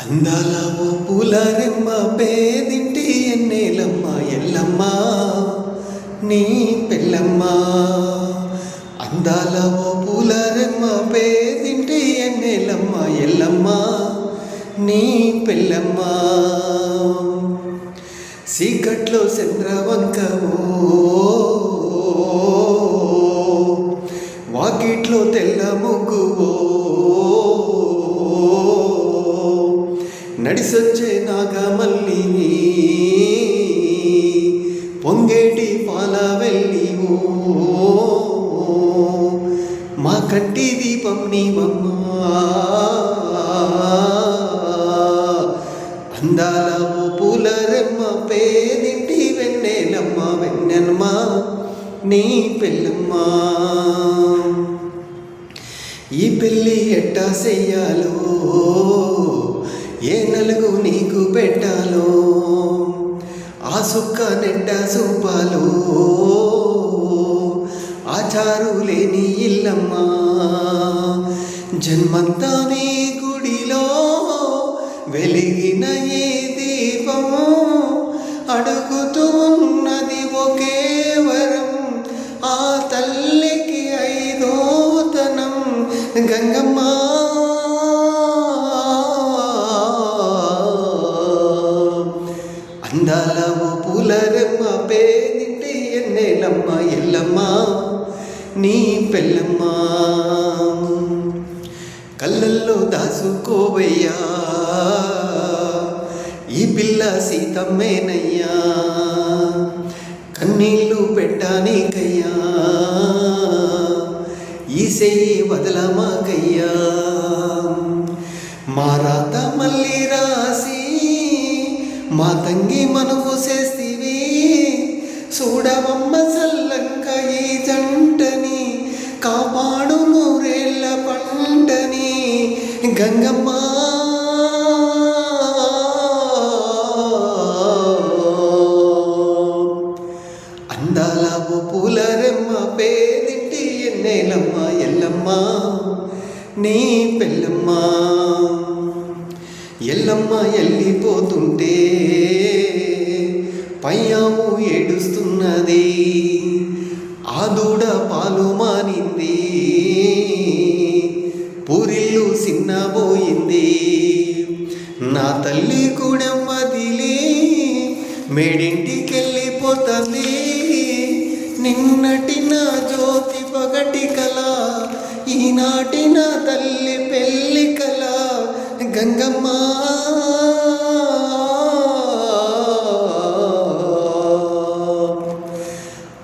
అందాల ఓ పూలరెమ్మ పేదింటి ఎన్నేలమ్మ ఎల్లమ్మ నీ పెళ్ళమ్మ. అందాల ఓ పూలరెమ్మ పేదింటి ఎన్నేలమ్మ ఎల్లమ్మ నీ పెళ్ళమ్మ. సీకట్లో చంద్రవంకవో వాకిట్లో తెల్ల ముగ్గువో నడిసొచ్చే నాగమల్లిని పొంగేటి పాల వెళ్ళివో మా కంటి దీపం నీవమ్మా. అందాల ఓ పూలరెమ్మ పేదింటి వెన్నెలమ్మ వెన్నెలమ్మ నీ పెళ్ళమ్మ. ఈ పెళ్ళి ఎట్టా చెయ్యాలో ఏ నలుగు నీకు పెట్టాలో ఆ సుక్క నెట్ట చూపాలో ఆచారు లేని ఇల్లమ్మా. జన్మంతా నీ గుడిలో వెలిగిన ఈ దీపము అడుగుతూ ఉన్నది ఒకే వరం ఆ తల్లికి ఐదోతనం గంగమ్మ. అందాల ఓ పూలరెమ్మ పేదింటి ఎన్నేలమ్మ ఎల్లమ్మ నీ పెళ్ళమ్మ. కళ్ళల్లో దాసుకోవయ్యా ఈ పిల్ల సీతమ్మేనయ్యా కన్నీళ్ళు పెట్టానికయ్యా ఈ సెయ్యి వదలమాకయ్యా. మా రాత మళ్ళీ రాసి మా తంగి మనకు చేస్తివి చూడవమ్మ చల్లంక ఈ జంటని కాపాడు నూరేళ్ళ పంటని గంగమ్మ. అందాల ఓ పూలరెమ్మ పేదింటి ఎన్నేలమ్మ ఎల్లమ్మ నీ పెళ్ళమ్మ. ఎల్లమ్మ వెళ్ళిపోతుంటే పయ్యాము ఏడుస్తున్నది ఆ దూడ పాలు మానింది పూరిల్లు సిన్నబోయింది. నా తల్లి కూడా వదిలి మేడింటికెళ్ళిపోతుంది నిన్నటి నా జ్యోతి పగటి కల ఈనాటి నా తల్లి పెళ్ళి కల గంగమ్మ.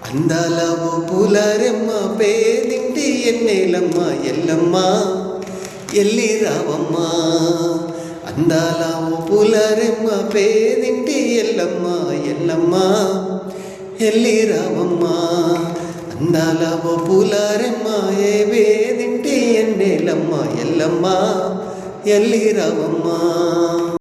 అందాల ఓ పూలరెమ్మ పేదింటి ఎన్నేలమ్మ ఎల్లమ్మ ఎల్లి రావమ్మ. అందాల ఓ పూలరెమ్మ పేదింటి ఎల్లమ్మ ఎల్లమ్మ ఎల్లి రావమ్మ. అందాల ఓ పూలరెమ్మ ఏ వేదింటి ఎన్నేలమ్మ ఎల్లమ్మ ఎల్లి రావమ్మ.